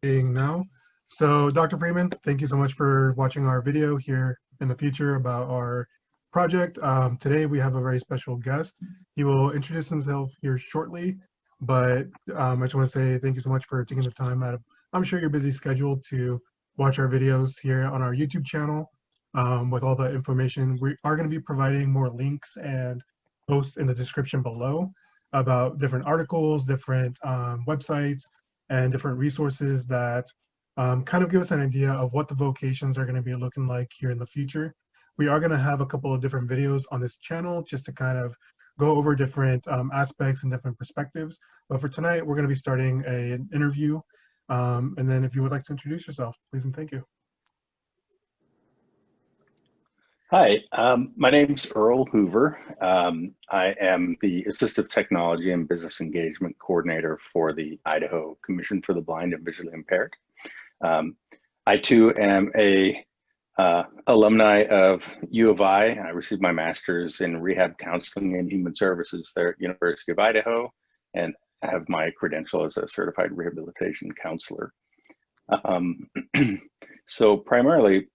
Now. So Dr. Freeman, thank you so much for watching our video here in the future about our project. Today we have a very special guest. He will introduce himself here shortly, but I just want to say thank you so much for taking the time out of, I'm sure, your busy schedule to watch our videos here on our YouTube channel with all the information. We are going to be providing more links and posts in the description below about different articles, different websites, and different resources that kind of give us an idea of what the vocations are going to be looking like here in the future. We are going to have a couple of different videos on this channel just to kind of go over different aspects and different perspectives. But for tonight, we're going to be starting an interview. And then if you would like to introduce yourself, please and thank you. Hi, my name's Earl Hoover. I am the Assistive Technology and Business Engagement Coordinator for the Idaho Commission for the Blind and Visually Impaired. I too am a alumni of U of I. I received my master's in rehab counseling and human services there at University of Idaho, and I have my credential as a certified rehabilitation counselor. So primarily,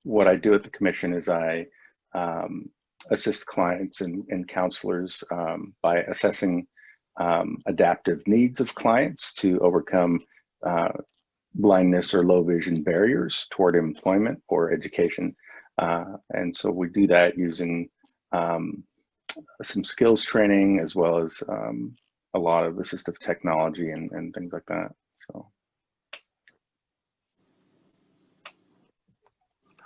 what I do at the Commission is I assist clients and counselors by assessing adaptive needs of clients to overcome blindness or low vision barriers toward employment or education. And so we do that using some skills training as well as a lot of assistive technology and things like that. So.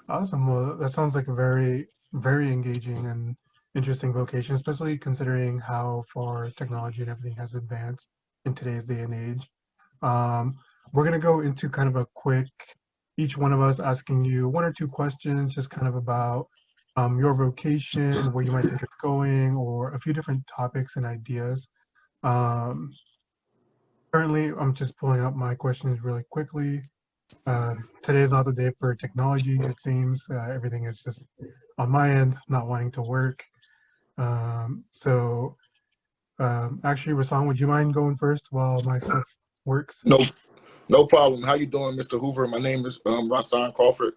Awesome. Well, that sounds like a very, very engaging and interesting vocation, especially considering how far technology and everything has advanced in today's day and age. We're going to go into kind of a quick, each one of us asking you one or two questions, just kind of about your vocation, where you might think it's going, or a few different topics and ideas. Currently, I'm just pulling up my questions really quickly. Today is not the day for technology, it seems. Everything is just on my end, not wanting to work. Actually, Rasan, would you mind going first while my stuff works? No problem. How you doing, Mr. Hoover? My name is Rasan Crawford,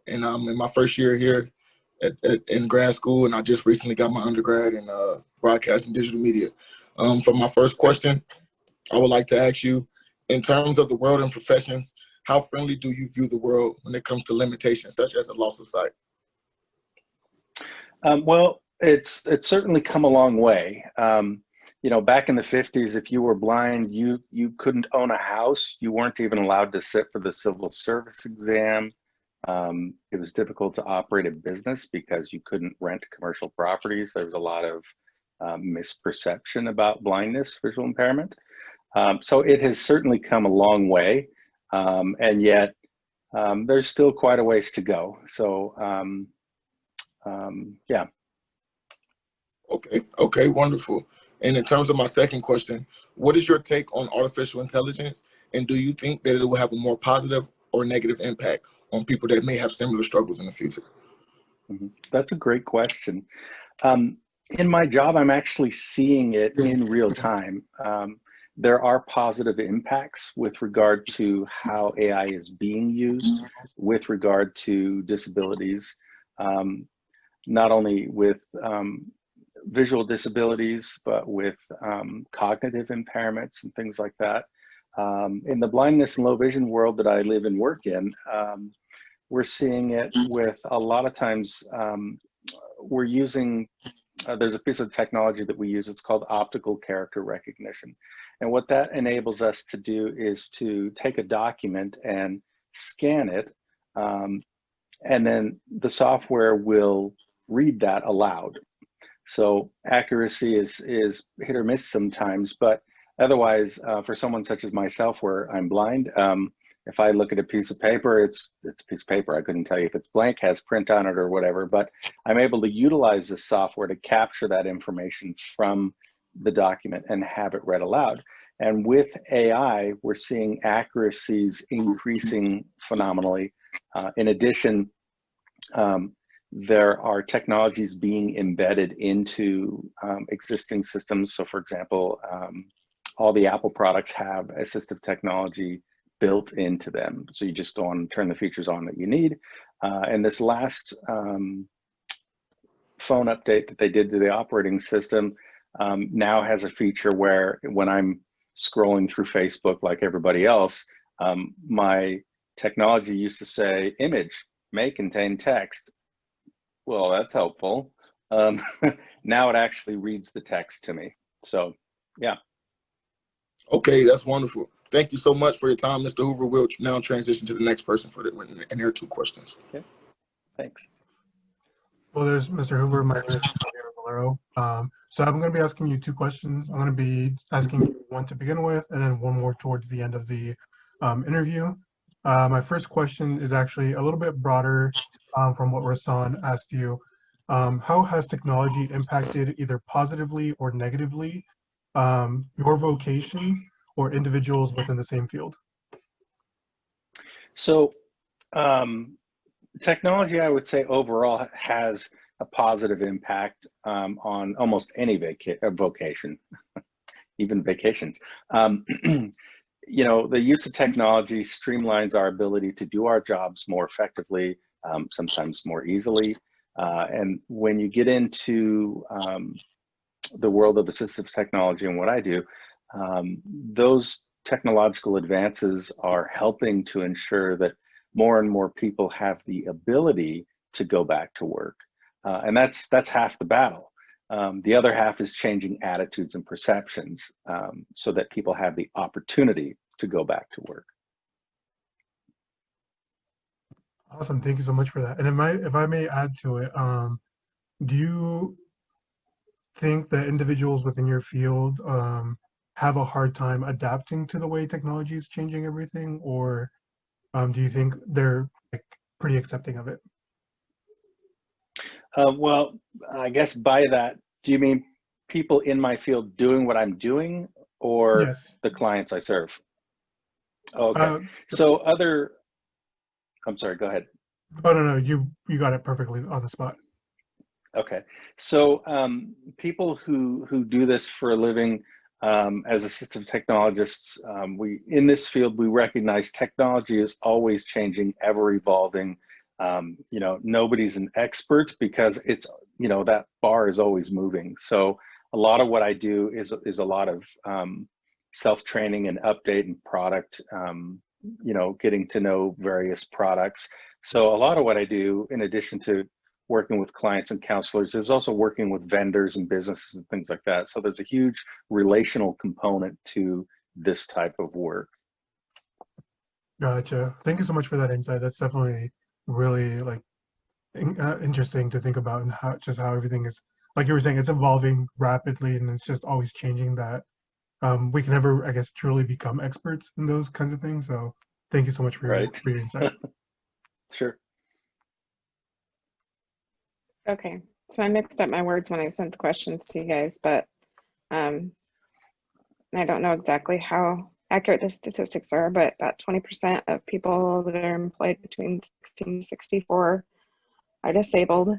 and I'm in my first year here in grad school, and I just recently got my undergrad in broadcast and digital media. For my first question, I would like to ask you, in terms of the world and professions, how friendly do you view the world when it comes to limitations such as a loss of sight? Well, it's certainly come a long way. You know, back in the 50s, if you were blind, you couldn't own a house. You weren't even allowed to sit for the civil service exam. It was difficult to operate a business because you couldn't rent commercial properties. There was a lot of misperception about blindness, visual impairment. So it has certainly come a long way. And yet there's still quite a ways to go. So yeah. Okay, wonderful. And in terms of my second question, what is your take on artificial intelligence? And do you think that it will have a more positive or negative impact on people that may have similar struggles in the future? That's a great question. In my job, I'm actually seeing it in real time. There are positive impacts with regard to how AI is being used with regard to disabilities, not only with visual disabilities, but with cognitive impairments and things like that. In the blindness and low vision world that I live and work in, we're seeing it with a lot of times we're using, there's a piece of technology that we use, it's called optical character recognition. And what that enables us to do is to take a document and scan it, and then the software will read that aloud. So accuracy is hit or miss sometimes, but otherwise, for someone such as myself where I'm blind, if I look at a piece of paper, it's a piece of paper. I couldn't tell you if it's blank, has print on it or whatever, but I'm able to utilize this software to capture that information from the document and have it read aloud. And with AI, we're seeing accuracies increasing phenomenally. In addition, there are technologies being embedded into existing systems. So for example, all the Apple products have assistive technology built into them. So you just go on and turn the features on that you need. And this last phone update that they did to the operating system now has a feature where when I'm scrolling through Facebook like everybody else, my technology used to say image may contain text. Well, that's helpful. Now it actually reads the text to me. So yeah. Okay, that's wonderful. Thank you so much for your time, Mr. Hoover. We'll now transition to the next person and there are 2 questions. Okay, thanks. Well, there's Mr. Hoover. My name is Javier Valero. So I'm going to be asking you 2 questions. I'm going to be asking you one to begin with, and then one more towards the end of the interview. My first question is actually a little bit broader from what Rasan asked you. How has technology impacted either positively or negatively your vocation or individuals within the same field? So technology, I would say overall has a positive impact on almost any vocation, even vacations. You know, the use of technology streamlines our ability to do our jobs more effectively, sometimes more easily. And when you get into the world of assistive technology and what I do, those technological advances are helping to ensure that more and more people have the ability to go back to work. And that's half the battle. The other half is changing attitudes and perceptions so that people have the opportunity to go back to work. Awesome, thank you so much for that. And if I may add to it, do you think that individuals within your field have a hard time adapting to the way technology is changing everything, or do you think they're like pretty accepting of it? Well, I guess by that, do you mean people in my field doing what I'm doing, or Yes. the clients I serve? Okay. So I'm sorry, go ahead. Oh, no, you got it perfectly on the spot. Okay. So people who do this for a living as assistive technologists, in this field, we recognize technology is always changing, ever evolving. You know, nobody's an expert because it's, you know, that bar is always moving. So a lot of what I do is a lot of self-training and update and product, you know, getting to know various products. So a lot of what I do, in addition to working with clients and counselors, is also working with vendors and businesses and things like that. So there's a huge relational component to this type of work. Gotcha. Thank you so much for that insight. That's definitely really like interesting to think about, and how everything is, like you were saying, it's evolving rapidly and it's just always changing, that we can never, I guess, truly become experts in those kinds of things. So thank you so much for your insight. Sure. Okay, so I mixed up my words when I sent the questions to you guys, but I don't know exactly how accurate the statistics are, but about 20% of people that are employed between 16 and 64 are disabled,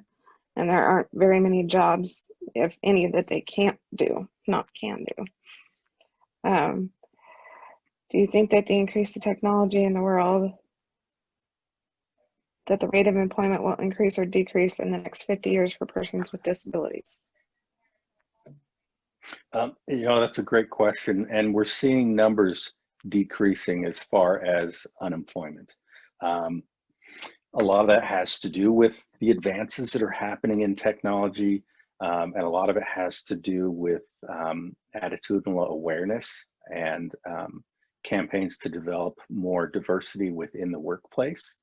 and there aren't very many jobs, if any, that they can't do, not can do. Do you think that the increase of technology in the world, that the rate of employment will increase or decrease in the next 50 years for persons with disabilities? You know, that's a great question. And we're seeing numbers decreasing as far as unemployment. A lot of that has to do with the advances that are happening in technology. And a lot of it has to do with attitudinal awareness and campaigns to develop more diversity within the workplace.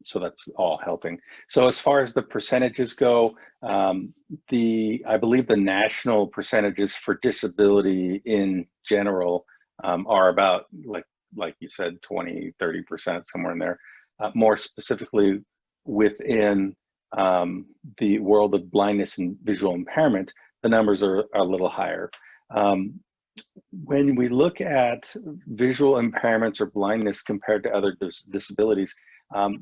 So that's all helping. So as far as the percentages go, I believe the national percentages for disability in general are about, like you said, 20, 30%, somewhere in there. More specifically within the world of blindness and visual impairment, the numbers are a little higher. When we look at visual impairments or blindness compared to other disabilities,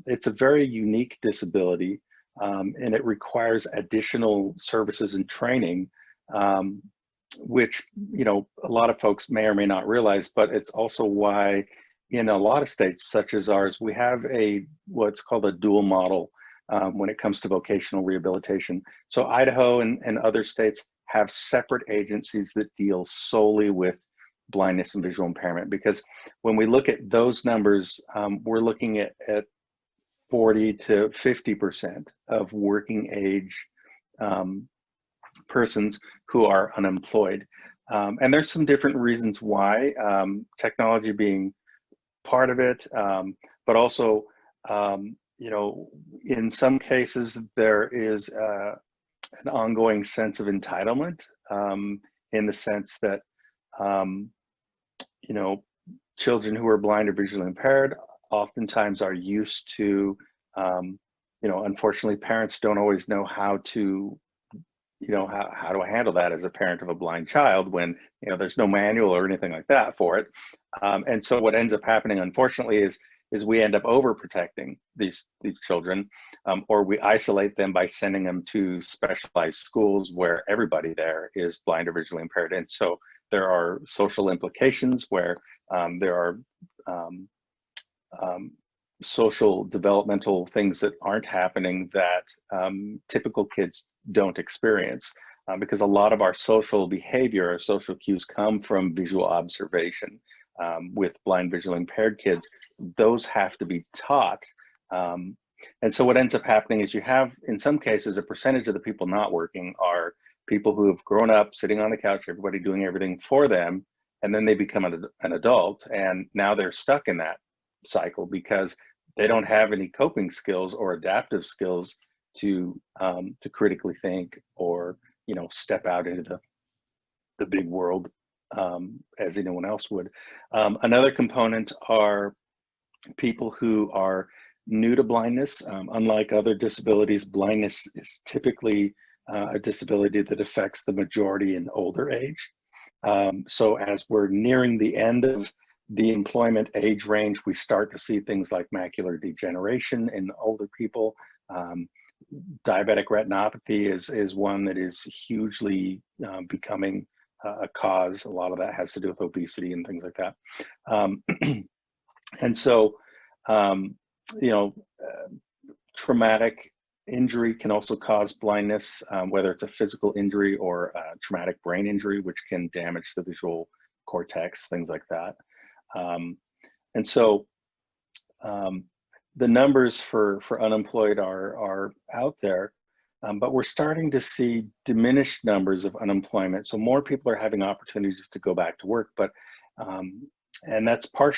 it's a very unique disability, and it requires additional services and training, which, you know, a lot of folks may or may not realize, but it's also why in a lot of states, such as ours, we have what's called a dual model when it comes to vocational rehabilitation. So Idaho and other states have separate agencies that deal solely with blindness and visual impairment, because when we look at those numbers, we're looking at 40 to 50% of working age persons who are unemployed. And there's some different reasons why, technology being part of it, but also, you know, in some cases there is an ongoing sense of entitlement, in the sense that, you know, children who are blind or visually impaired oftentimes are used to, you know, unfortunately, parents don't always know how to, you know, how do I handle that as a parent of a blind child when, you know, there's no manual or anything like that for it. And so what ends up happening, unfortunately, is we end up overprotecting these children, or we isolate them by sending them to specialized schools where everybody there is blind or visually impaired. And so there are social implications where there are social developmental things that aren't happening that typical kids don't experience, because a lot of our social behavior, our social cues come from visual observation. With blind visually impaired kids, those have to be taught. And so what ends up happening is you have, in some cases, a percentage of the people not working are people who have grown up sitting on the couch, everybody doing everything for them, and then they become an adult, and now they're stuck in that cycle because they don't have any coping skills or adaptive skills to critically think or, you know, step out into the big world as anyone else would. Another component are people who are new to blindness. Unlike other disabilities, blindness is typically a disability that affects the majority in older age. So as we're nearing the end of the employment age range, we start to see things like macular degeneration in older people. Diabetic retinopathy is one that is hugely becoming a cause. A lot of that has to do with obesity and things like that. And so, you know, traumatic injury can also cause blindness, whether it's a physical injury or a traumatic brain injury, which can damage the visual cortex, things like that. And so the numbers for unemployed are out there, but we're starting to see diminished numbers of unemployment. So more people are having opportunities to go back to work, but and that's partially